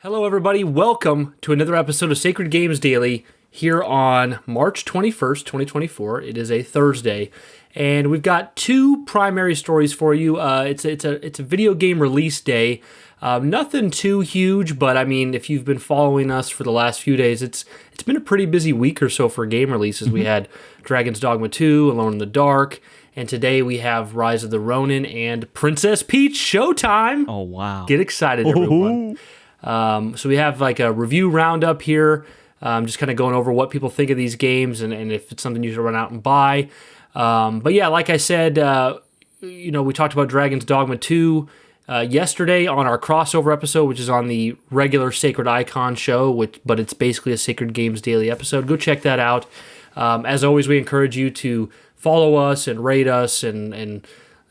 Hello, everybody. Welcome to another episode of Sacred Games Daily here on March 21st, 2024. It is a Thursday, and we've got two primary stories for you. It's a video game release day. Nothing too huge, but I mean, if you've been following us for the last few days, it's been a pretty busy week or so for game releases. We had Dragon's Dogma 2, Alone in the Dark, and today we have Rise of the Rōnin and Princess Peach Showtime. Oh, wow. Get excited, everyone. So we have like a review roundup here, just kind of going over what people think of these games and if it's something you should run out and buy. But yeah, like I said, we talked about Dragon's Dogma 2 yesterday on our crossover episode, which is on the regular Sacred Icon show, but it's basically a Sacred Games Daily episode. Go check that out. As always, we encourage you to follow us and rate us and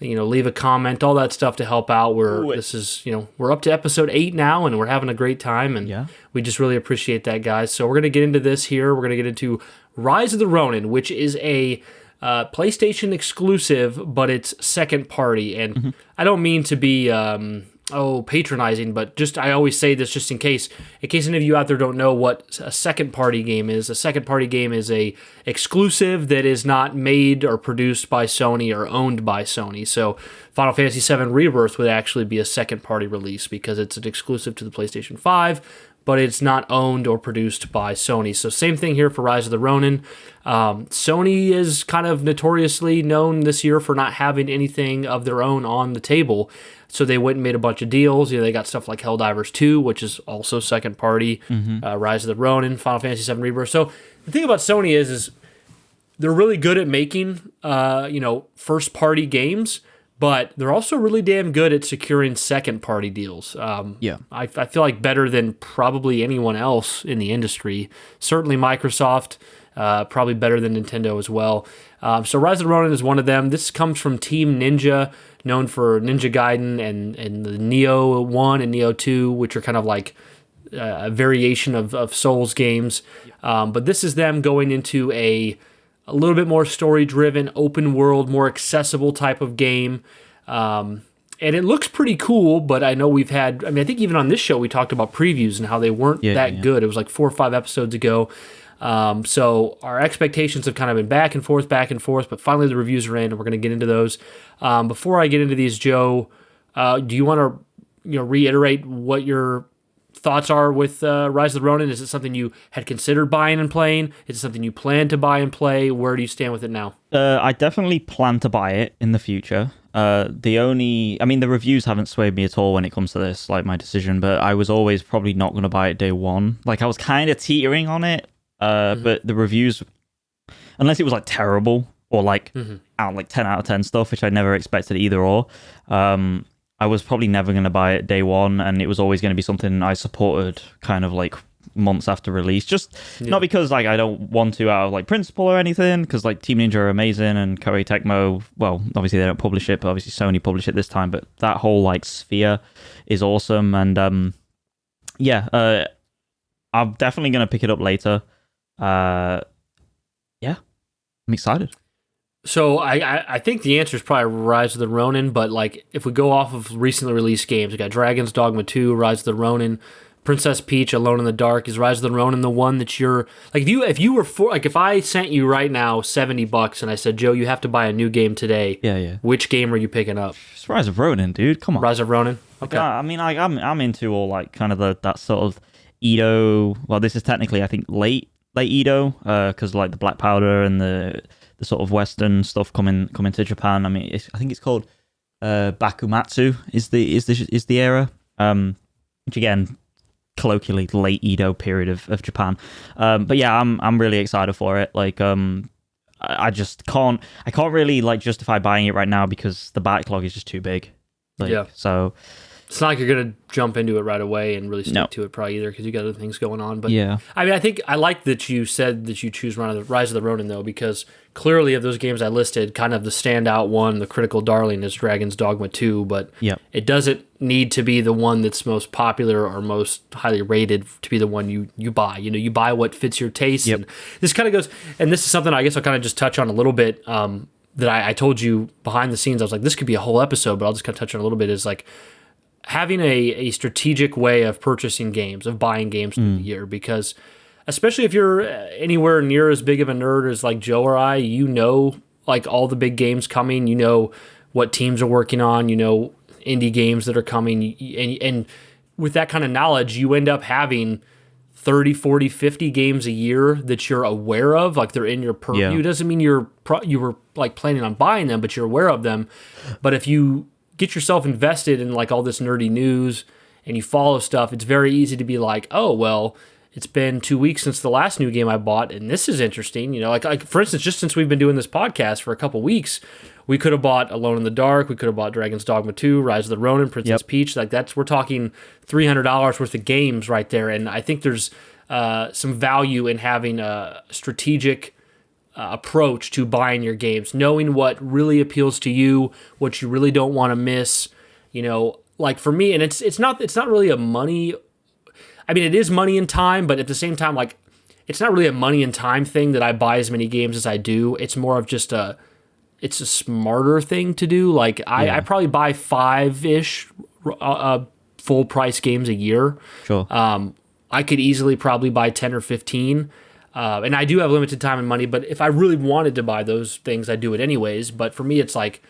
leave a comment, all that stuff to help out. We're up to episode 8 now, and we're having a great time, and we just really appreciate that, guys. So we're going to get into this here. We're going to get into Rise of the Rōnin, which is a PlayStation exclusive, but it's second party. And I don't mean to be patronizing, but just I always say this just in case any of you out there don't know what a second party game is. A second party game is a exclusive that is not made or produced by Sony or owned by Sony. So Final Fantasy VII Rebirth would actually be a second party release because it's an exclusive to the PlayStation 5, but it's not owned or produced by Sony. So same thing here for Rise of the Rōnin. Sony is kind of notoriously known this year for not having anything of their own on the table. So they went and made a bunch of deals. They got stuff like Helldivers 2, which is also second party, Rise of the Rōnin, Final Fantasy VII Rebirth. So the thing about Sony is they're really good at making, first party games, but they're also really damn good at securing second party deals. I feel like better than probably anyone else in the industry. Certainly Microsoft, probably better than Nintendo as well. So Rise of the Rōnin is one of them. This comes from Team Ninja, known for Ninja Gaiden and the Neo 1 and Neo 2, which are kind of like a variation of Souls games. But this is them going into a little bit more story-driven, open world, more accessible type of game. And it looks pretty cool, but I know I think even on this show we talked about previews and how they weren't that good. It was like 4 or 5 episodes ago. So our expectations have kind of been back and forth, but finally the reviews are in, and we're going to get into those. Before I get into these, Joe, do you want to reiterate what your thoughts are with Rise of the Rōnin? Is it something you had considered buying and playing? Is it something you plan to buy and play? Where do you stand with it now? I definitely plan to buy it in the future. The reviews haven't swayed me at all when it comes to this, like my decision, but I was always probably not going to buy it day one. Like I was kind of teetering on it. But the reviews, unless it was like terrible or like 10 out of 10 stuff, which I never expected either or, I was probably never going to buy it day one, and it was always going to be something I supported kind of like months after release. Just not because like I don't want to out of like principle or anything, because like Team Ninja are amazing and Koei Tecmo, well, obviously they don't publish it, but obviously Sony published it this time. But that whole like sphere is awesome, and I'm definitely going to pick it up later. I'm excited. So I think the answer is probably Rise of the Rōnin, but like if we go off of recently released games, we got Dragon's Dogma 2, Rise of the Rōnin, Princess Peach, Alone in the Dark. Is Rise of the Rōnin the one that you're like? If I sent you right now $70 and I said, Joe, you have to buy a new game today. Which game are you picking up? It's Rise of Rōnin, dude. Come on. Rise of Rōnin. Okay. I mean, like I'm into all like kind of that sort of Edo. Well, this is technically I think late Edo, because like the Black Powder and the sort of Western stuff coming to Japan. I mean, I think it's called Bakumatsu is the era, which again colloquially late Edo period of Japan. But yeah, I'm really excited for it. Like I can't really like justify buying it right now because the backlog is just too big. So. It's not like you're going to jump into it right away and really stick to it probably either because you got other things going on. But yeah, I mean, I think I like that you said that you choose Rise of the Rōnin though, because clearly of those games I listed, kind of the standout one, the critical darling is Dragon's Dogma 2, but it doesn't need to be the one that's most popular or most highly rated to be the one you buy. You buy what fits your taste. And this kind of goes, and this is something I guess I'll kind of just touch on a little bit that I told you behind the scenes. I was like, this could be a whole episode, but I'll just kind of touch on a little bit is like, having a strategic way of purchasing games, of buying games through the year, because especially if you're anywhere near as big of a nerd as like Joe or I, like all the big games coming, what teams are working on, indie games that are coming, and with that kind of knowledge, you end up having 30, 40, 50 games a year that you're aware of, like they're in your purview. Yeah. Doesn't mean you were like planning on buying them, but you're aware of them. But if you get yourself invested in like all this nerdy news and you follow stuff, it's very easy to be like, oh, well, it's been 2 weeks since the last new game I bought, and this is interesting. Like for instance, just since we've been doing this podcast for a couple weeks, we could have bought Alone in the Dark, we could have bought Dragon's Dogma 2, Rise of the Rōnin, Princess Peach. Like we're talking $300 worth of games right there, and I think there's some value in having a strategic approach to buying your games, knowing what really appeals to you, what you really don't want to miss. Like for me, and it's not really a money. I mean, it is money and time, but at the same time, like it's not really a money and time thing that I buy as many games as I do. It's more of just it's a smarter thing to do. Like I probably buy 5-ish full price games a year. Sure. I could easily probably buy 10 or 15. And I do have limited time and money, but if I really wanted to buy those things, I do it anyways. But for me, it's like,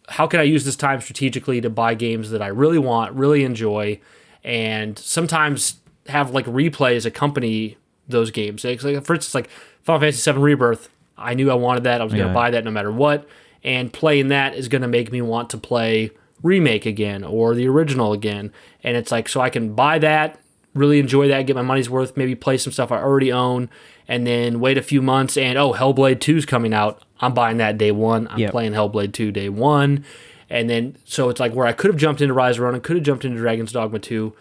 how can I use this time strategically to buy games that I really want, really enjoy, and sometimes have like replays accompany those games. Like, for instance, like Final Fantasy VII Rebirth, I knew I wanted that. I was going to buy that no matter what. And playing that is going to make me want to play Remake again or the original again. And it's like, so I can buy that, really enjoy that, get my money's worth, maybe play some stuff I already own, and then wait a few months and, Hellblade 2 is coming out. I'm buying that day one. I'm playing Hellblade 2 day one. And then, so it's like where I could have jumped into Rise of Rōnin, could have jumped into Dragon's Dogma 2,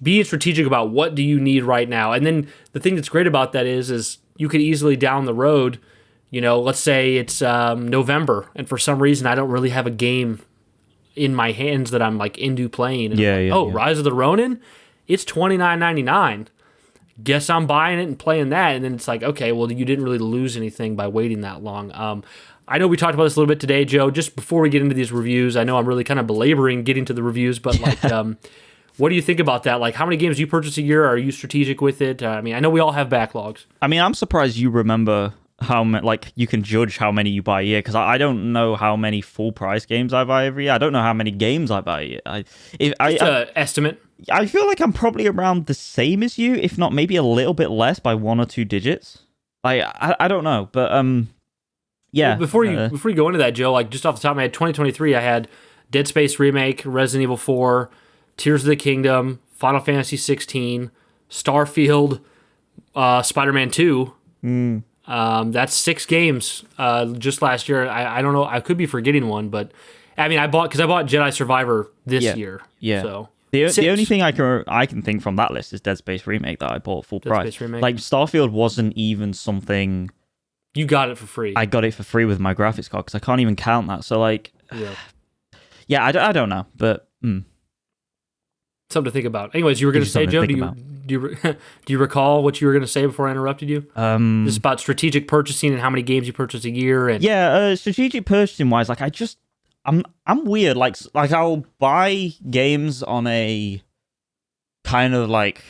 being strategic about what do you need right now. And then the thing that's great about that is you could easily down the road, let's say it's November, and for some reason I don't really have a game in my hands that I'm like into playing. And Rise of the Rōnin, it's $29.99. Guess I'm buying it and playing that. And then it's like, okay, well, you didn't really lose anything by waiting that long. I know we talked about this a little bit today, Joe. Just before we get into these reviews, I know I'm really kind of belaboring getting to the reviews, but like, what do you think about that? Like, how many games do you purchase a year? Are you strategic with it? I mean, I know we all have backlogs. I mean, I'm surprised you remember how many, like, you can judge how many you buy a year, because I don't know how many full price games I buy every year. I don't know how many games I buy a year. It's an estimate. I feel like I'm probably around the same as you, if not maybe a little bit less by 1 or 2 digits. I don't know, but yeah. Well, before you go into that, Joe, like just off the top of my head, 2023, I had Dead Space Remake, Resident Evil 4, Tears of the Kingdom, Final Fantasy 16, Starfield, Spider-Man 2. That's 6 games just last year. I don't know. I could be forgetting one, but I mean, I bought Jedi Survivor this year. Yeah. So the only thing I can think from that list is Dead Space Remake that I bought full price. Space Remake. Like Starfield wasn't even something. You got it for free. I got it for free with my graphics card because I can't even count that. So like, yeah, I don't know, but something to think about. Anyways, you were going to say, Joe, do you recall what you were going to say before I interrupted you? This is about strategic purchasing and how many games you purchase a year. And strategic purchasing wise, like I'm weird. Like I'll buy games on a kind of like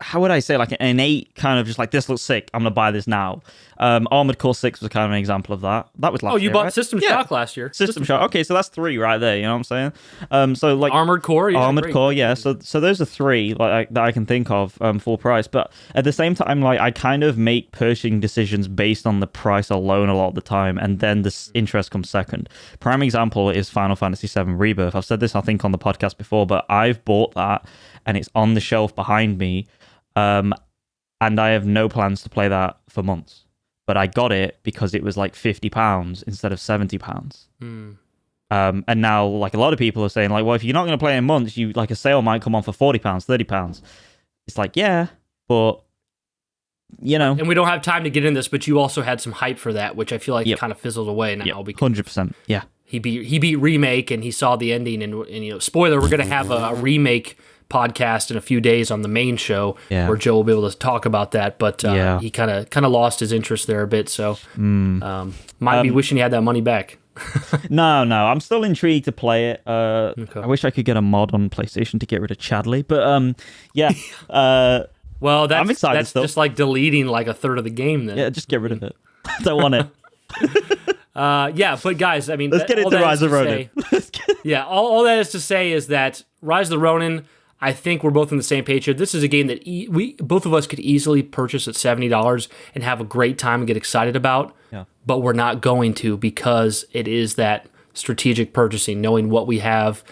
how would I say, like an innate kind of just like, this looks sick, I'm gonna buy this now. Armored Core 6 was kind of an example of that. That was last year. Oh, you bought right? System Shock last year. System Shock. Okay, so that's 3 right there. You know what I'm saying? So like Armored Core. Yeah, Armored Core. Yeah. So those are 3 like that I can think of full price. But at the same time, like I kind of make purchasing decisions based on the price alone a lot of the time, and then the interest comes second. Prime example is Final Fantasy VII Rebirth. I've said this I think on the podcast before, but I've bought that and it's on the shelf behind me. And I have no plans to play that for months. But I got it because it was like £50 instead of £70. And now, like a lot of people are saying, like, well, if you're not going to play in months, you like a sale might come on for £40, £30. It's like, yeah, but you know. And we don't have time to get in this, but you also had some hype for that, which I feel like kind of fizzled away now. Because 100%. Yeah. He beat Remake, and he saw the ending, and you know, spoiler, we're going to have a Remake podcast in a few days on the main show where Joe will be able to talk about that, but he kind of lost his interest there a bit, so might be wishing he had that money back. No, I'm still intrigued to play it. Okay. I wish I could get a mod on PlayStation to get rid of Chadley, but yeah. Well, I'm excited that's still. just like deleting like a third of the game then. Yeah, just get rid of it. Don't want it. Yeah, but guys, I mean, Let's get into Rise of Rōnin. Yeah, all that is to say is that Rise of the Rōnin, I think we're both on the same page here. This is a game that we both of us could easily purchase at $70 and have a great time and get excited about. Yeah. But we're not going to because it is that strategic purchasing, knowing what we have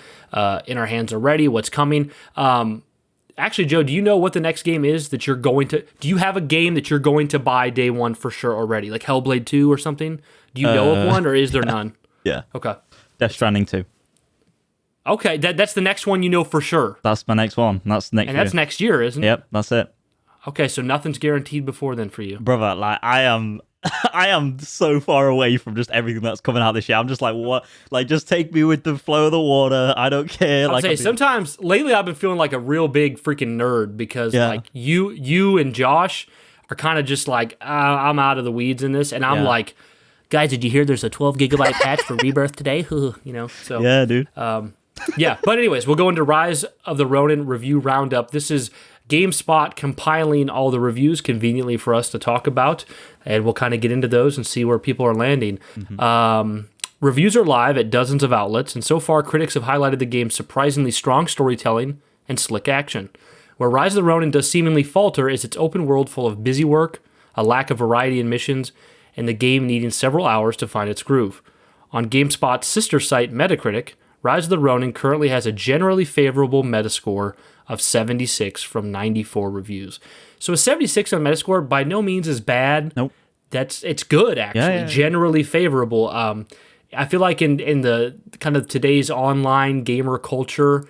in our hands already, what's coming. Actually, Joe, do you know what the next game is that you're going to... Do you have a game that you're going to buy day one for sure already? Like Hellblade 2 or something? Do you know of one or is there none? Yeah. Okay. Death Stranding 2. Okay, that's the next one you know for sure. That's my next one. That's next And year. that's next year, isn't it? Yep, that's it. Okay, so nothing's guaranteed before then for you. Brother, like I am I am so far away from just everything that's coming out this year. I'm just like, what? Like, just take me with the flow of the water. I don't care. I'll say, sometimes lately I've been feeling like a real big freaking nerd because like you and Josh are kind of just like, I'm out of the weeds in this. And I'm like, guys, did you hear there's a 12 gigabyte patch for Rebirth today? You know, so. Yeah, dude. Yeah, but anyways, we'll go into Rise of the Rōnin review roundup. This is GameSpot compiling all the reviews conveniently for us to talk about, and we'll kind of get into those and see where people are landing. Reviews are live at dozens of outlets, and so far critics have highlighted the game's surprisingly strong storytelling and slick action. Where Rise of the Rōnin does seemingly falter is its open world full of busy work, a lack of variety in missions, and the game needing several hours to find its groove. On GameSpot's sister site Metacritic, Rise of the Rōnin currently has a generally favorable Metascore of 76 from 94 reviews. So a 76 on Metascore by no means is bad. Nope. It's good, actually. Generally favorable. I feel like in the kind of today's online gamer culture,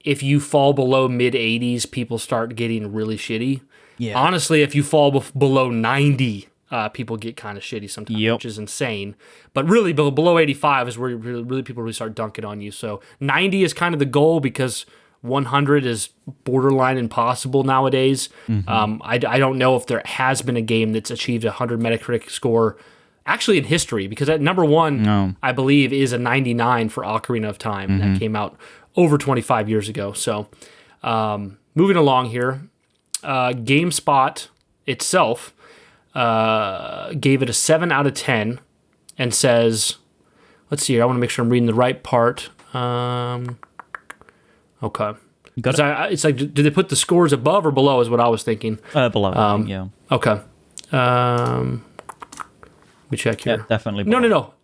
if you fall below mid-80s, people start getting really shitty. Yeah. Honestly, if you fall below 90, people get kind of shitty sometimes, which is insane. But really, below 85 is where really people really start dunking on you. So 90 is kind of the goal because 100 is borderline impossible nowadays. I don't know if there has been a game that's achieved a 100 Metacritic score actually in history, because at number one, I believe, is a 99 for Ocarina of Time. That came out over 25 years ago. So moving along here, GameSpot itself gave it a 7 out of 10 and says, let's see here, I want to make sure I'm reading the right part. Okay. It's like, did they put the scores above or below is what I was thinking. Below, I think, yeah. Okay. Let me check here. Yeah, definitely below. No.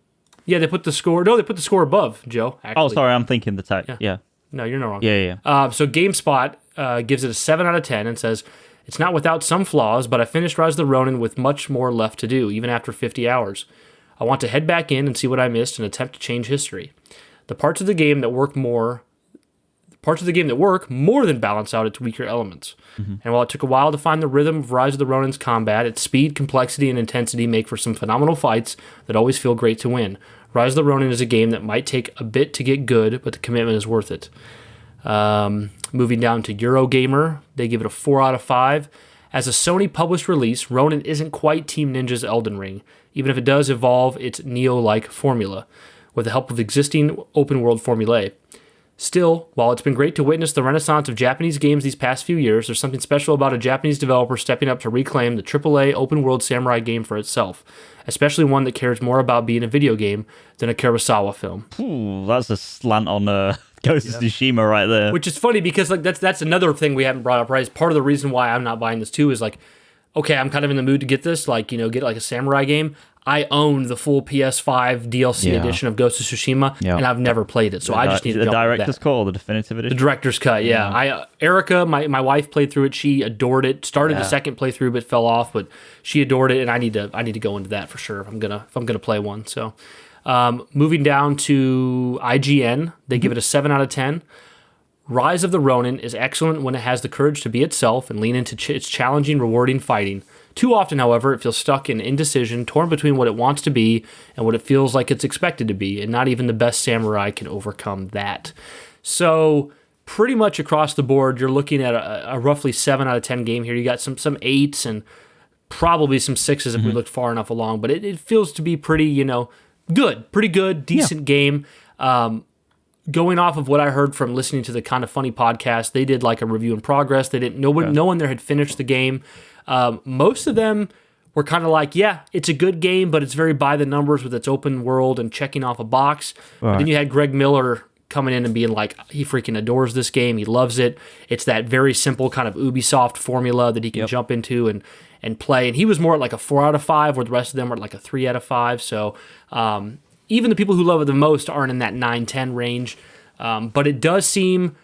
Yeah, they put the score. No, they put the score above, Joe, actually. Oh, sorry, I'm thinking the tech. Yeah. No, you're not wrong. Yeah. So GameSpot gives it a 7 out of 10 and says, it's not without some flaws, but I finished Rise of the Rōnin with much more left to do, even after 50 hours. I want to head back in and see what I missed and attempt to change history. The parts of the game that work more than balance out its weaker elements. And while it took a while to find the rhythm of Rise of the Ronin's combat, its speed, complexity, and intensity make for some phenomenal fights that always feel great to win. Rise of the Rōnin is a game that might take a bit to get good, but the commitment is worth it. Moving down to Eurogamer, they give it a 4 out of 5. As a Sony-published release, Rōnin isn't quite Team Ninja's Elden Ring, even if it does evolve its Nioh-like formula, with the help of existing open-world formulae. Still, while it's been great to witness the renaissance of Japanese games these past few years, there's something special about a Japanese developer stepping up to reclaim the AAA open-world samurai game for itself, especially one that cares more about being a video game than a Kurosawa film. Ooh, that's a slant on Ghost of Tsushima right there. Which is funny because like that's another thing we haven't brought up, right? Part of the reason why I'm not buying this too is like, okay, I'm kind of in the mood to get this, like, you know, get like a samurai game. I own the full PS5 DLC edition of Ghost of Tsushima, and I've never played it, so I just need to jump the with director's that. cut, the definitive edition. The director's cut, yeah. Erica, my wife, played through it. She adored it. Started the second playthrough, but fell off. But she adored it, and I need to go into that for sure if I'm gonna play one. So, moving down to IGN, they give it a 7 out of 10. Rise of the Rōnin is excellent when it has the courage to be itself and lean into its challenging, rewarding fighting. Too often, however, it feels stuck in indecision, torn between what it wants to be and what it feels like it's expected to be, and not even the best samurai can overcome that. So, pretty much across the board, you're looking at a roughly 7 out of 10 game here. You got some 8s and probably some 6s if we looked far enough along, but it feels to be pretty, good, pretty good, decent game. Going off of what I heard from listening to the Kind of Funny podcast, they did like a review in progress. They didn't. No one there had finished the game. Most of them were kind of like, yeah, it's a good game, but it's very by the numbers with its open world and checking off a box. Right. But then you had Greg Miller coming in and being like, he freaking adores this game. He loves it. It's that very simple kind of Ubisoft formula that he can jump into and play. And he was more at like a 4 out of 5, where the rest of them were at like a 3 out of 5. So even the people who love it the most aren't in that 9-10 range. But it does seem,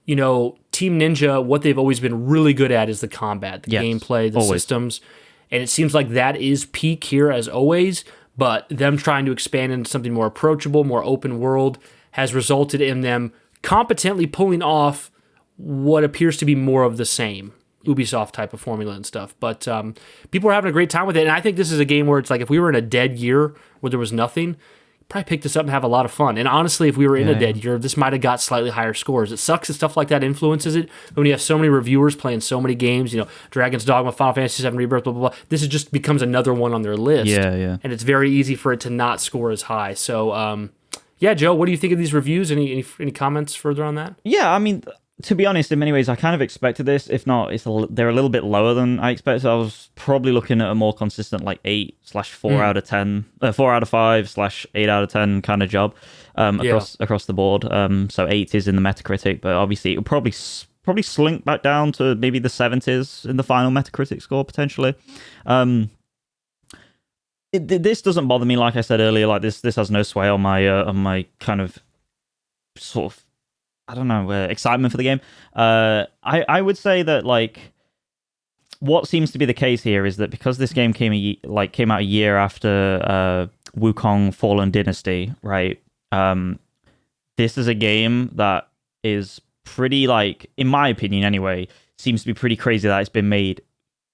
Team Ninja, what they've always been really good at is the combat, the gameplay, the systems. And it seems like that is peak here as always, but them trying to expand into something more approachable, more open world, has resulted in them competently pulling off what appears to be more of the same Ubisoft type of formula and stuff. But people are having a great time with it. And I think this is a game where it's like, if we were in a dead year where there was nothing, probably pick this up and have a lot of fun. And honestly, if we were in a dead year, this might have got slightly higher scores. It sucks that stuff like that influences it. But when you have so many reviewers playing so many games, Dragon's Dogma, Final Fantasy VII Rebirth, blah, blah, blah, this just becomes another one on their list. Yeah. And it's very easy for it to not score as high. So, Joe, what do you think of these reviews? Any comments further on that? Yeah, I mean, to be honest, in many ways, I kind of expected this. If not, they're a little bit lower than I expected. I was probably looking at a more consistent, like 8/4 out of 10, 4 out of 5/8 out of 10 kind of job across the board. So 8 is in the Metacritic, but obviously it would probably slink back down to maybe the 70s in the final Metacritic score potentially. This doesn't bother me, like I said earlier. Like this has no sway on my kind of sort of, I don't know, excitement for the game. I would say that like what seems to be the case here is that because this game came out a year after Wukong Fallen Dynasty, right? This is a game that is pretty, like, in my opinion anyway, seems to be pretty crazy that it's been made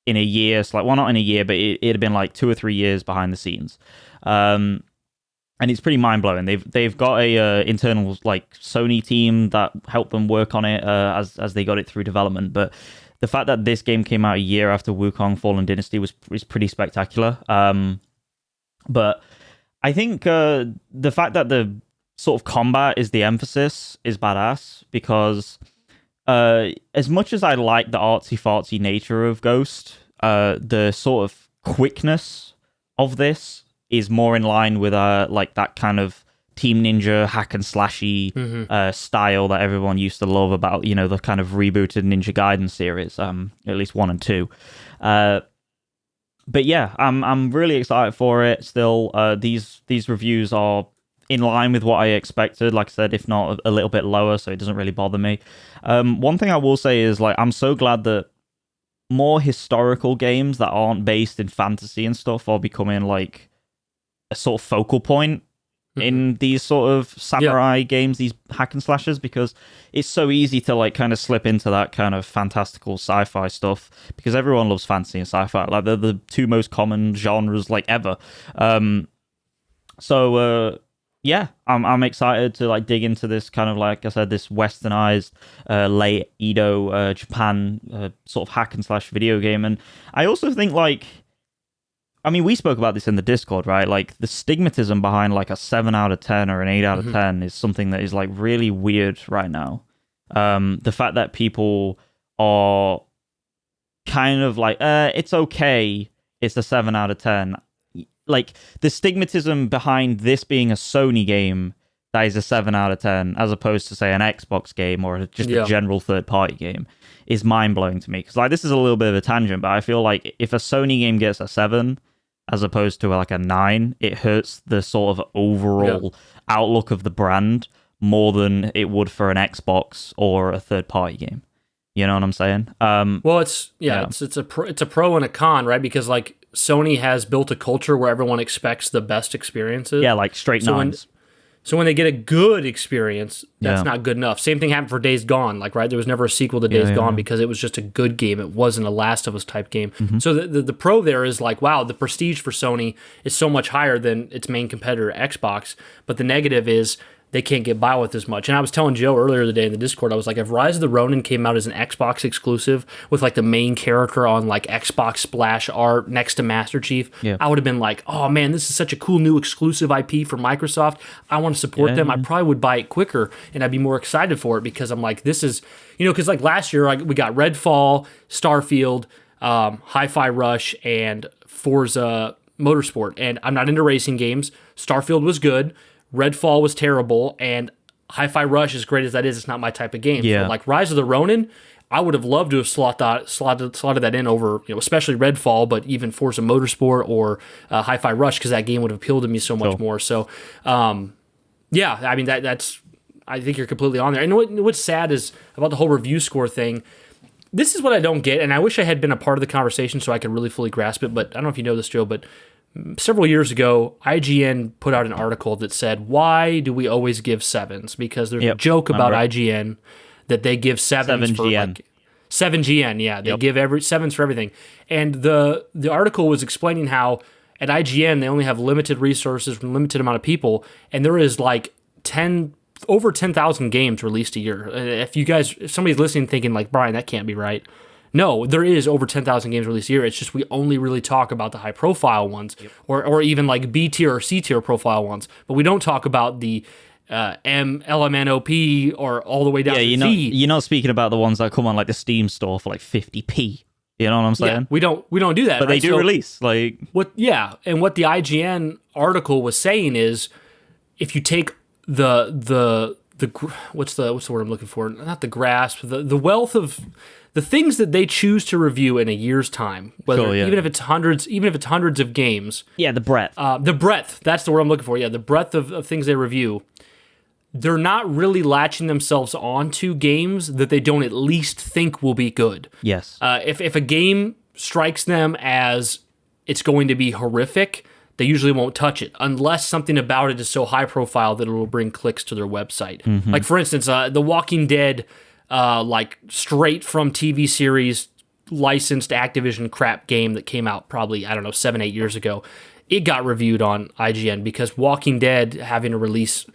in a year. So, like, well, not in a year, but it had been like 2 or 3 years behind the scenes. And it's pretty mind-blowing. They've got a internal like Sony team that helped them work on it as they got it through development. But the fact that this game came out a year after Wukong Fallen Dynasty was pretty spectacular. But I think the fact that the sort of combat is the emphasis is badass, because as much as I like the artsy-fartsy nature of Ghost, the sort of quickness of this is more in line with like that kind of Team Ninja hack and slashy style that everyone used to love about, the kind of rebooted Ninja Gaiden series, at least 1 and 2. But yeah, I'm really excited for it. Still, these reviews are in line with what I expected. Like I said, if not a little bit lower, so it doesn't really bother me. One thing I will say is, like, I'm so glad that more historical games that aren't based in fantasy and stuff are becoming like a sort of focal point in these sort of samurai games, these hack and slashers, because it's so easy to like kind of slip into that kind of fantastical sci-fi stuff, because everyone loves fantasy and sci-fi. Like, they're the two most common genres like ever. Yeah, I'm excited to like dig into this kind of, like I said, this westernized late Edo Japan sort of hack and slash video game. And I also think, like, I mean, we spoke about this in the Discord, right? Like, the stigmatism behind like a 7 out of 10 or an 8 out of 10 is something that is like really weird right now. The fact that people are kind of like, it's okay, it's a 7 out of 10. Like, the stigmatism behind this being a Sony game that is a 7 out of 10, as opposed to, say, an Xbox game or just a general third-party game, is mind-blowing to me. Because, like, this is a little bit of a tangent, but I feel like if a Sony game gets a 7, as opposed to, like, a 9, it hurts the sort of overall outlook of the brand more than it would for an Xbox or a third-party game. You know what I'm saying? Well, it's a pro and a con, right? Because, like, Sony has built a culture where everyone expects the best experiences. Yeah, like straight nines. So when they get a good experience, that's not good enough. Same thing happened for Days Gone. Like, right, there was never a sequel to Days Gone because it was just a good game. It wasn't a Last of Us type game. So the pro there is like, wow, the prestige for Sony is so much higher than its main competitor, Xbox. But the negative is they can't get by with as much. And I was telling Joe earlier today in the Discord, I was like, if Rise of the Ronin came out as an Xbox exclusive with like the main character on like Xbox splash art next to Master Chief, I would have been like, oh man, this is such a cool new exclusive IP for Microsoft. I want to support them. I probably would buy it quicker and I'd be more excited for it because I'm like, this is, because like last year we got Redfall, Starfield, Hi-Fi Rush, and Forza Motorsport. And I'm not into racing games. Starfield was good. Redfall was terrible, and Hi-Fi Rush, as great as that is, it's not my type of game. Yeah. So, like Rise of the Ronin, I would have loved to have slotted that in over, especially Redfall, but even Forza Motorsport or Hi-Fi Rush, because that game would have appealed to me so much more. So, yeah, I mean that's. I think you're completely on there. And what's sad is about the whole review score thing. This is what I don't get, and I wish I had been a part of the conversation so I could really fully grasp it. But I don't know if you know this, Joe, but several years ago, IGN put out an article that said, why do we always give sevens? Because there's a joke about IGN that they give sevens for like 7GN, yeah. They give sevens for everything. And the article was explaining how at IGN they only have limited resources from a limited amount of people, and there is like over 10,000 games released a year. If somebody's listening thinking like, Brian, that can't be right. No, there is over 10,000 games released a year. It's just we only really talk about the high-profile ones, or even like B-tier or C-tier profile ones. But we don't talk about the LMNOP or all the way down to Z. You're not speaking about the ones that come on like the Steam store for like 50p. You know what I'm saying? Yeah, we don't do that. But they do release like what? Yeah, and what the IGN article was saying is, if you take the what's the word I'm looking for? Not the grasp, the wealth of the things that they choose to review in a year's time, even if it's hundreds of games. Yeah, the breadth. The breadth. That's the word I'm looking for. Yeah, the breadth of things they review. They're not really latching themselves onto games that they don't at least think will be good. Yes. If a game strikes them as it's going to be horrific, they usually won't touch it unless something about it is so high profile that it will bring clicks to their website. Mm-hmm. Like for instance, The Walking Dead, like straight from TV series licensed Activision crap game that came out probably, 7-8 years ago. It got reviewed on IGN because Walking Dead having a release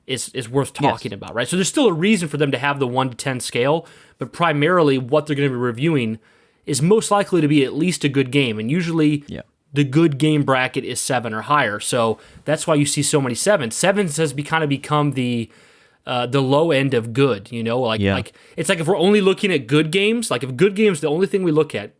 is worth talking about, right? So there's still a reason for them to have the 1 to 10 scale, but primarily what they're going to be reviewing is most likely to be at least a good game, and usually the good game bracket is 7 or higher. So that's why you see so many 7s. 7s has kind of become the low end of good, like it's like if we're only looking at good games, like if good games the only thing we look at,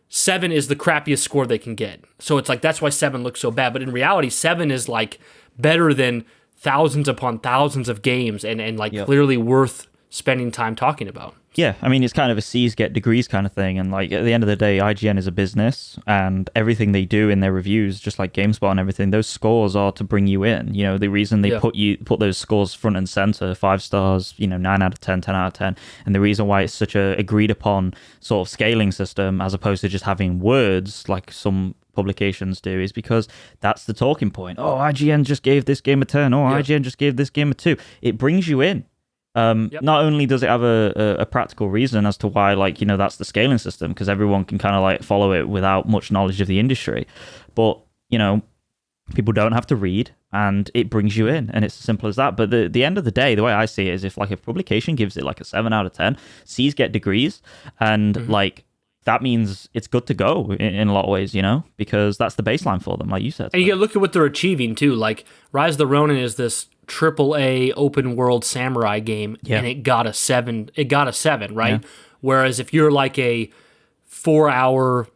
7 is the crappiest score they can get. So it's like that's why 7 looks so bad. But in reality, 7 is like better than thousands upon thousands of games and clearly worth spending time talking about. Yeah, I mean, it's kind of a C's get degrees kind of thing. And like at the end of the day, IGN is a business, and everything they do in their reviews, just like GameSpot and everything, those scores are to bring you in. The reason they put those scores front and center, 5 stars, 9 out of 10, 10 out of 10. And the reason why it's such a agreed upon sort of scaling system as opposed to just having words like some publications do is because that's the talking point. Oh, IGN just gave this game a 10. Oh, IGN just gave this game a 2. It brings you in. Not only does it have a practical reason as to why, that's the scaling system, because everyone can kind of follow it without much knowledge of the industry, but people don't have to read, and it brings you in, and it's as simple as that. But the end of the day, the way I see it is if a publication gives it a 7 out of 10, C's get degrees, and that means it's good to go in a lot of ways, because that's the baseline for them, like you said. And you got to look at what they're achieving too. Like Rise of the Ronin is this AAA open world samurai game, and it got a 7. It got a 7, right? Yeah. Whereas if you're like a 4-hour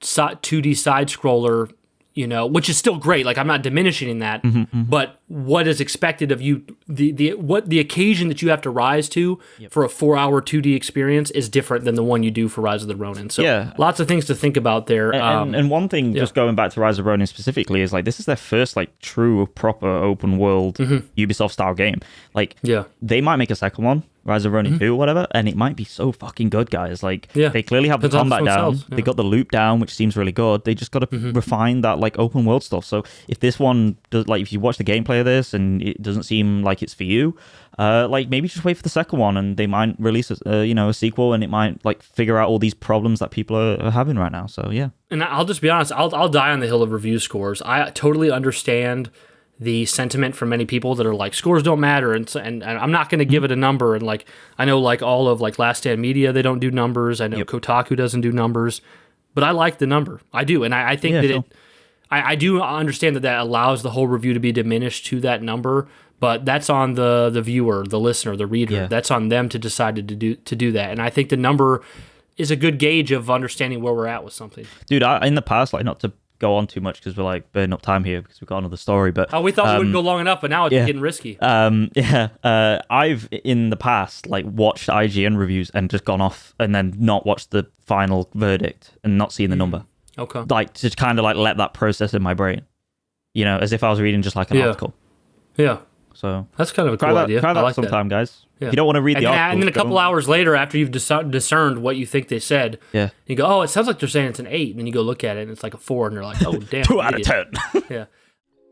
2D side scroller, which is still great. Like I'm not diminishing that, but what is expected of you, the occasion that you have to rise to for a 4-hour 2D experience is different than the one you do for Rise of the Ronin. So lots of things to think about there. And one thing, just going back to Rise of Ronin specifically, is this is their first true proper open world Ubisoft style game. They might make a second one, Rise of Ronin 2 or whatever, and it might be so fucking good, guys. They clearly have the combat down. They got the loop down, which seems really good. They just got to refine that open world stuff. So if this one does, if you watch the gameplay of this and it doesn't seem like it's for you, maybe just wait for the second one, and they might release a sequel, and it might figure out all these problems that people are having right now. So yeah. And I'll just be honest, I'll die on the hill of review scores. I totally understand the sentiment from many people that are like, scores don't matter, and I'm not going to give it a number. And like, I know like all of like Last Stand Media, they don't do numbers. I know Kotaku doesn't do numbers, but I like the number. I do, and I think that I do understand that allows the whole review to be diminished to that number. But that's on the viewer, the listener, the reader. Yeah. That's on them to decide to do that. And I think the number is a good gauge of understanding where we're at with something. Dude, in the past, like, not to go on too much because we're like burning up time here because we've got another story. But we thought we wouldn't go long enough, but now it's getting risky. I've in the past like watched IGN reviews and just gone off and then not watched the final verdict and not seen the number. Okay. Like just kind of like let that process in my brain, you know, as if I was reading just like an article. Yeah. So that's kind of a cool idea. Try that like sometime, guys. Yeah. If you don't want to read the article, and then a couple hours later, after you've discerned what you think they said, you go, "Oh, it sounds like they're saying it's an 8." And then you go look at it, and it's like a 4, and you're like, "Oh, damn!" 2 out of 10. Yeah.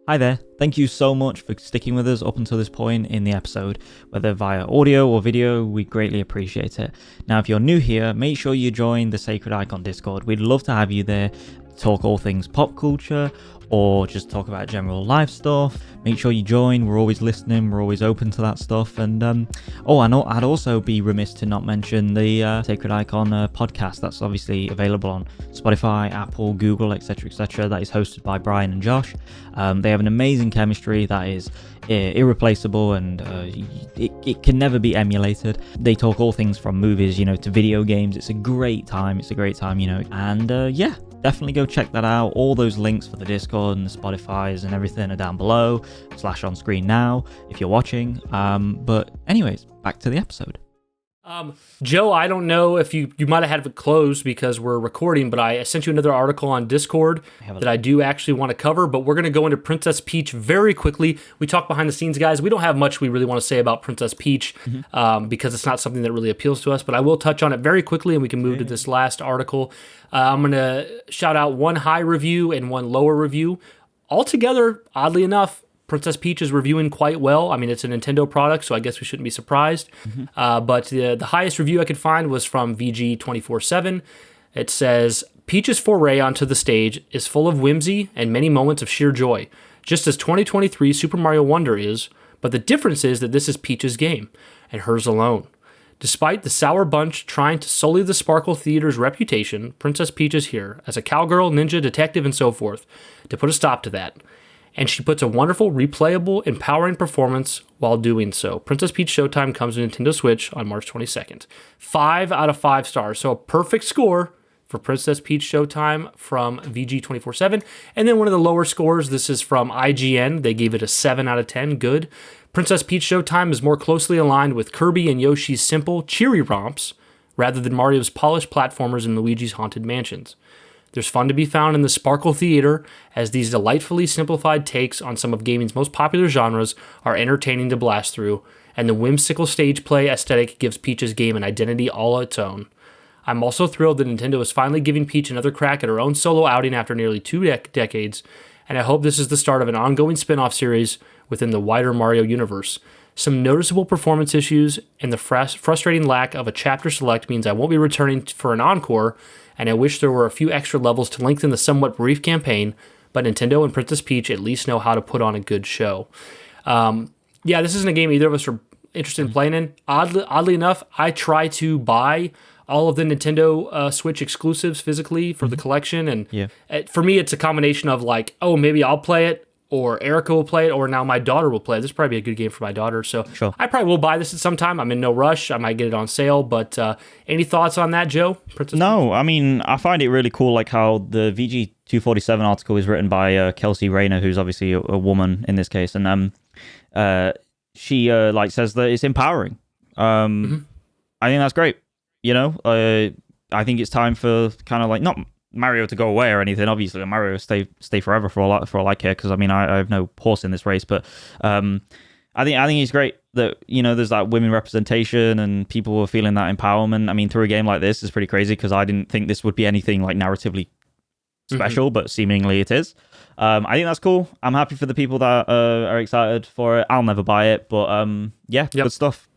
Hi there. Thank you so much for sticking with us up until this point in the episode, whether via audio or video. We greatly appreciate it. Now, if you're new here, make sure you join the Sacred Icon Discord. We'd love to have you there. Talk all things pop culture or just talk about general life stuff. Make sure you join. We're always listening. We're always open to that stuff. And I'd also be remiss to not mention the Sacred Icon podcast. That's obviously available on Spotify, Apple, Google, etc., etc. That is hosted by Brian and Josh. They have an amazing chemistry that is irreplaceable, and it can never be emulated. They talk all things from movies, you know, to video games. It's a great time, you know. And definitely go check that out. All those links for the Discord and the Spotify's and everything are down below / on screen now if you're watching. But anyways, back to the episode. Joe, I don't know if you might have had it closed because we're recording, but I sent you another article on Discord that I do actually want to cover, but we're going to go into Princess Peach very quickly. We talk behind the scenes, guys. We don't have much we really want to say about Princess Peach because it's not something that really appeals to us, but I will touch on it very quickly and we can move to this last article. I'm going to shout out one high review and one lower review. Altogether, oddly enough, Princess Peach is reviewing quite well. I mean, it's a Nintendo product, so I guess we shouldn't be surprised. But the highest review I could find was from VG247. It says, Peach's foray onto the stage is full of whimsy and many moments of sheer joy, just as 2023 Super Mario Wonder is, but the difference is that this is Peach's game, and hers alone. Despite the sour bunch trying to sully the Sparkle Theater's reputation, Princess Peach is here, as a cowgirl, ninja, detective, and so forth, to put a stop to that. And she puts a wonderful, replayable, empowering performance while doing so. Princess Peach Showtime comes to Nintendo Switch on March 22nd. 5 out of 5 stars, so a perfect score for Princess Peach Showtime from VG247. And then one of the lower scores, this is from IGN. They gave it a 7 out of 10, good. Princess Peach Showtime is more closely aligned with Kirby and Yoshi's simple, cheery romps, rather than Mario's polished platformers and Luigi's haunted mansions. There's fun to be found in the Sparkle Theater, as these delightfully simplified takes on some of gaming's most popular genres are entertaining to blast through, and the whimsical stage play aesthetic gives Peach's game an identity all its own. I'm also thrilled that Nintendo is finally giving Peach another crack at her own solo outing after nearly 2 decades, and I hope this is the start of an ongoing spin-off series within the wider Mario universe. Some noticeable performance issues and the frustrating lack of a chapter select means I won't be returning for an encore, and I wish there were a few extra levels to lengthen the somewhat brief campaign, but Nintendo and Princess Peach at least know how to put on a good show. This isn't a game either of us are interested in playing in. Oddly enough, I try to buy all of the Nintendo Switch exclusives physically for the collection, and for me, it's a combination of like, oh, maybe I'll play it, or Erica will play it, or now my daughter will play it. This will probably be a good game for my daughter, so sure. I probably will buy this at some time. I'm in no rush. I might get it on sale, but any thoughts on that, Joe? No, I mean, I find it really cool, like how the VG247 article is written by Kelsey Rayner, who's obviously a woman in this case, and she says that it's empowering. I think that's great. You know, I think it's time for kind of like not Mario to go away or anything. Obviously, Mario stay forever for all I care, because I mean I have no horse in this race. But I think it's great that, you know, there's that women representation and people are feeling that empowerment. I mean, through a game like this is pretty crazy, because I didn't think this would be anything like narratively special, but seemingly it is. I think that's cool. I'm happy for the people that are excited for it. I'll never buy it, but good stuff.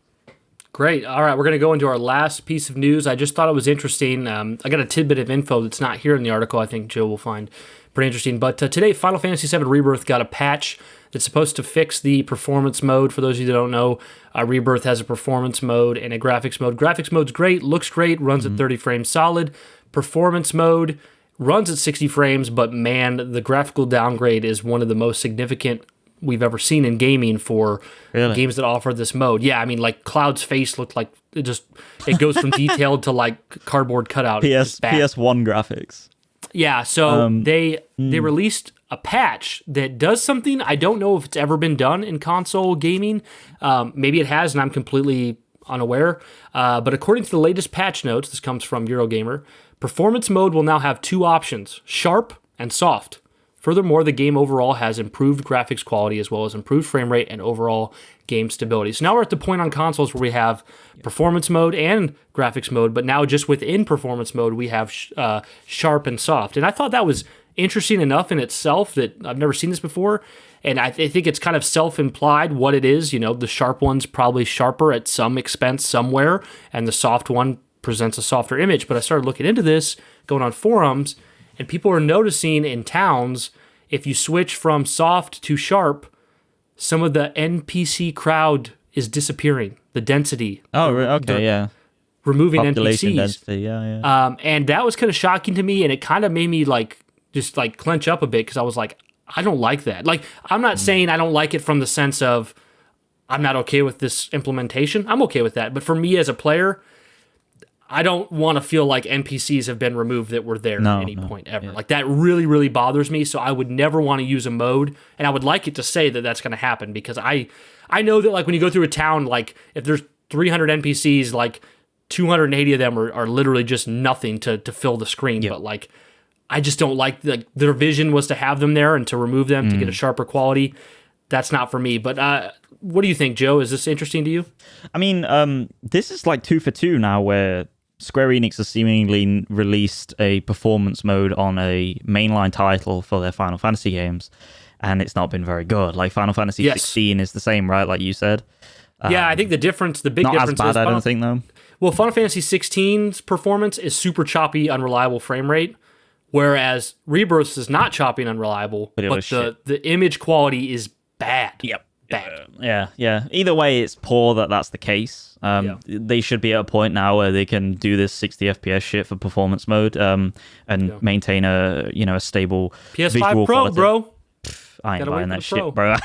Great. All right, we're going to go into our last piece of news. I just thought it was interesting. I got a tidbit of info that's not here in the article. I think Joe will find pretty interesting. But today, Final Fantasy VII Rebirth got a patch that's supposed to fix the performance mode. For those of you that don't know, Rebirth has a performance mode and a graphics mode. Graphics mode's great, looks great, runs at 30 frames solid. Performance mode runs at 60 frames, but man, the graphical downgrade is one of the most significant we've ever seen in gaming for games that offer this mode. Yeah, I mean, like Cloud's face looked like it goes from detailed to like cardboard cutout. PS1 graphics. Yeah, so they released a patch that does something I don't know if it's ever been done in console gaming. Maybe it has, and I'm completely unaware. But according to the latest patch notes, this comes from Eurogamer, performance mode will now have two options, sharp and soft. Furthermore, the game overall has improved graphics quality as well as improved frame rate and overall game stability. So now we're at the point on consoles where we have performance mode and graphics mode, but now just within performance mode, we have sharp and soft. And I thought that was interesting enough in itself that I've never seen this before. And I think it's kind of self-implied what it is. You know, the sharp one's probably sharper at some expense somewhere, and the soft one presents a softer image. But I started looking into this, going on forums, and people are noticing in towns, if you switch from soft to sharp, some of the NPC crowd is disappearing. The density. Oh, okay, yeah. Removing Population NPCs. density, yeah. And that was kind of shocking to me, and it kind of made me just clench up a bit because I was like, I don't like that. Like, I'm not saying I don't like it from the sense of I'm not okay with this implementation. I'm okay with that. But for me as a player, I don't want to feel like NPCs have been removed that were there at any point ever. Yeah. Like, that really, really bothers me. So I would never want to use a mode, and I would like it to say that that's going to happen because I know that, like, when you go through a town, like, if there's 300 NPCs, like, 280 of them are literally just nothing to fill the screen. Yep. But, like, I just don't like, their vision was to have them there and to remove them to get a sharper quality. That's not for me. But what do you think, Joe? Is this interesting to you? I mean, this is like 2 for 2 now, where Square Enix has seemingly released a performance mode on a mainline title for their Final Fantasy games, and it's not been very good. Like, Final Fantasy 16 is the same, right? Like you said. Yeah, I think the big difference not is... Not as bad, I don't think, though. Well, Final Fantasy 16's performance is super choppy, unreliable frame rate, whereas Rebirth is not choppy and unreliable, but the image quality is bad. Yep. Bad. Yeah. Either way, it's poor that's the case. They should be at a point now where they can do this 60 FPS shit for performance mode and maintain a stable PS5 visual Pro, quality. Bro. I ain't buying that shit, bro.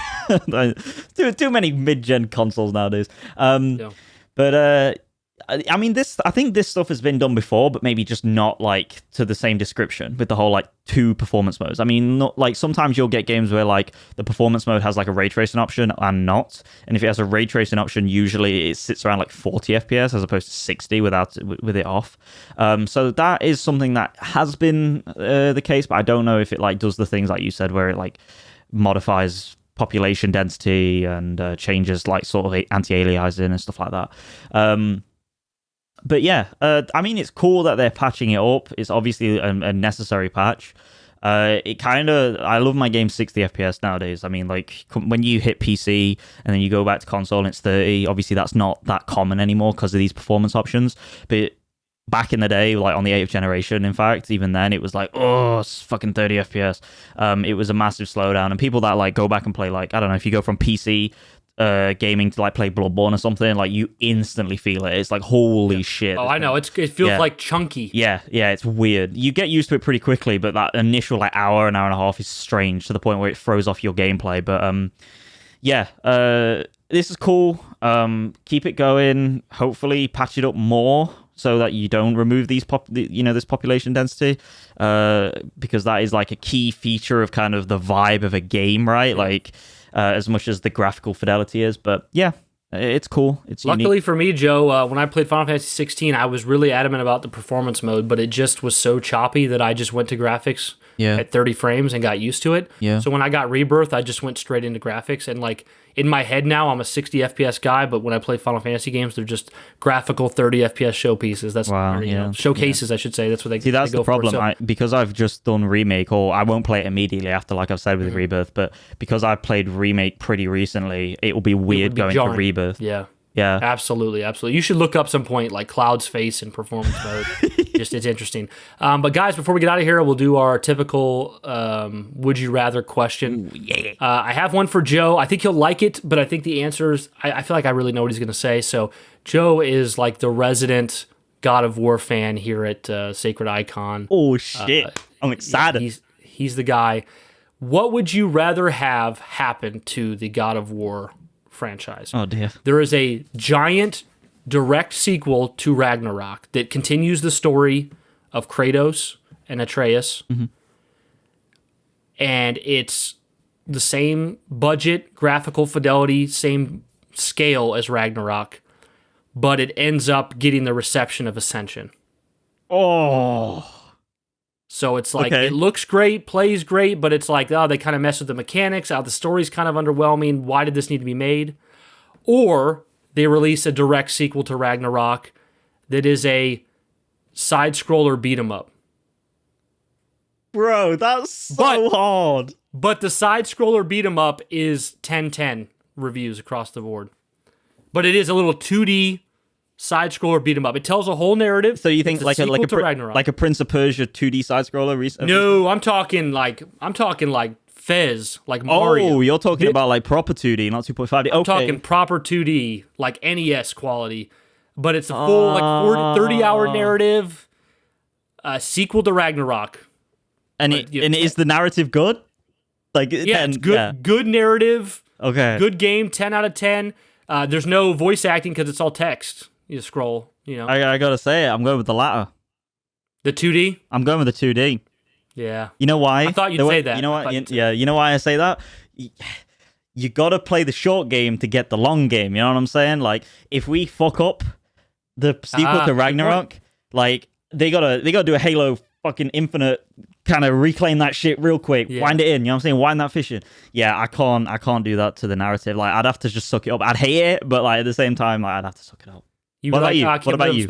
too many mid-gen consoles nowadays. But I mean, I think this stuff has been done before, but maybe just not like to the same description with the whole like 2 performance modes. I mean, not like sometimes you'll get games where like the performance mode has like a ray tracing option and not, and if it has a ray tracing option, usually it sits around like 40 FPS as opposed to 60 with it off. So that is something that has been the case, but I don't know if it like does the things like you said, where it like modifies population density and changes like sort of anti-aliasing and stuff like that. But yeah, I mean, it's cool that they're patching it up. It's obviously a necessary patch. I love my game 60 FPS nowadays. I mean, like, when you hit PC and then you go back to console and it's 30, obviously that's not that common anymore because of these performance options. But back in the day, like on the 8th generation, in fact, even then, it was like, oh, it's fucking 30 FPS. It was a massive slowdown. And people that like go back and play, like, I don't know, if you go from PC gaming to like play Bloodborne or something, like you instantly feel it. It's like, holy shit. Oh, I know. It feels like chunky. Yeah, it's weird. You get used to it pretty quickly, but that initial like hour and a half is strange to the point where it throws off your gameplay. But this is cool. Keep it going. Hopefully patch it up more so that you don't remove these this population density, because that is like a key feature of kind of the vibe of a game, right? Like, as much as the graphical fidelity is. But yeah, it's cool. It's luckily unique. For me, Joe, when I played Final Fantasy 16, I was really adamant about the performance mode, but it just was so choppy that I just went to graphics at 30 frames and got used to it. Yeah. So when I got Rebirth, I just went straight into graphics, and like in my head now, I'm a 60 FPS guy, but when I play Final Fantasy games, they're just graphical 30 FPS showpieces. That's showcases, I should say. That's what they see. That's they the go problem. For, so. Because I've just done Remake, or I won't play it immediately after, like I've said with Rebirth, but because I played Remake pretty recently, it will be weird going jarring. to Rebirth. Yeah. Yeah. Absolutely, absolutely. You should look up some point like Cloud's face in performance mode. Just it's interesting. But guys, before we get out of here, we'll do our typical would you rather question. Ooh, yeah. I have one for Joe. I think he'll like it, but I think the answers, I feel like I really know what he's going to say. So Joe is like the resident God of War fan here at Sacred Icon. Oh, shit. I'm excited. Yeah, he's the guy. What would you rather have happen to the God of War franchise? Oh, dear. There is a giant direct sequel to Ragnarok that continues the story of Kratos and Atreus. Mm-hmm. And it's the same budget, graphical fidelity, same scale as Ragnarok, but it ends up getting the reception of Ascension. Oh. So it's like, It looks great, plays great, but it's like, oh, they kind of mess with the mechanics. Oh, the story's kind of underwhelming. Why did this need to be made? Or they release a direct sequel to Ragnarok that is a side-scroller beat-em-up. Bro, that's so hard. But the side-scroller beat-em-up is 10/10 reviews across the board. But it is a little 2D side-scroller beat-em-up. It tells a whole narrative. So you think like a Prince of Persia 2D side-scroller recently? No, I'm talking like Fez, like Mario. Oh, you're talking about like proper 2D, not 2.5D. I'm talking proper 2D, like NES quality. But it's a full 30-hour narrative, sequel to Ragnarok. And is the narrative good? Like, yeah, it's good. Yeah. Good narrative. Okay. Good game. 10 out of 10. There's no voice acting because it's all text. You just scroll. You know. I gotta say it. I'm going with the latter. The 2D. I'm going with the 2D. Yeah. You know why? I thought you'd say that. You know what? You know why I say that? You gotta play the short game to get the long game. You know what I'm saying? Like, if we fuck up the sequel to Ragnarok, like they gotta do a Halo fucking Infinite kind of reclaim that shit real quick, wind it in. You know what I'm saying? Wind that fish in. Yeah, I can't do that to the narrative. Like, I'd have to just suck it up. I'd hate it, but like at the same time, like, I'd have to suck it up. What about you? What about you?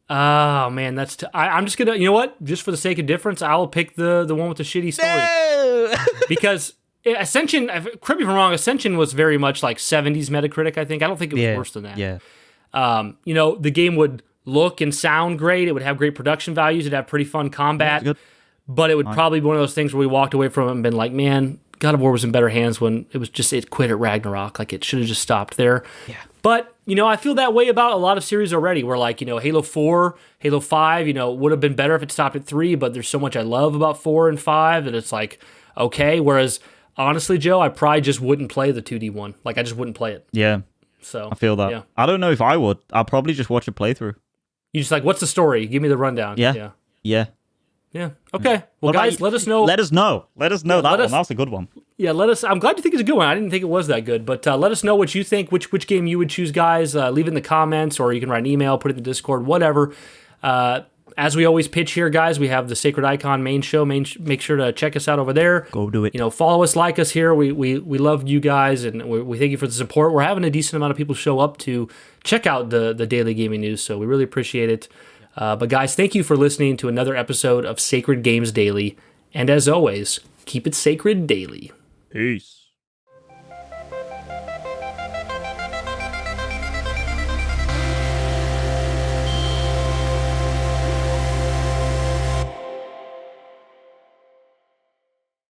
Oh man, I'm just gonna. You know what? Just for the sake of difference, I'll pick the one with the shitty story. No! Because Ascension, correct me if I'm wrong, Ascension was very much like 70s Metacritic. I don't think it was worse than that. Yeah. The game would look and sound great. It would have great production values. It'd have pretty fun combat. But it would probably be one of those things where we walked away from it and been like, man, God of War was in better hands when it quit at Ragnarok. Like, it should have just stopped there. Yeah. But, I feel that way about a lot of series already where, like, Halo 4, Halo 5, would have been better if it stopped at 3, but there's so much I love about 4 and 5 that it's like, okay. Whereas, honestly, Joe, I probably just wouldn't play the 2D one. Like, I just wouldn't play it. Yeah. So I feel that. Yeah. I don't know if I would. I'll probably just watch a playthrough. You just like, what's the story? Give me the rundown. Yeah. Okay. Well, guys, let us know. Let us know that one. That's a good one. Yeah, I'm glad you think it's a good one. I didn't think it was that good, but let us know what you think, which game you would choose, guys. Leave it in the comments, or you can write an email, put it in the Discord, whatever. As we always pitch here, guys, we have the Sacred Icon main show. Make sure to check us out over there. Go do it. Follow us, like us here. We love you guys, and we thank you for the support. We're having a decent amount of people show up to check out the daily gaming news, so we really appreciate it. But guys, thank you for listening to another episode of Sacred Games Daily. And as always, keep it sacred daily. Peace.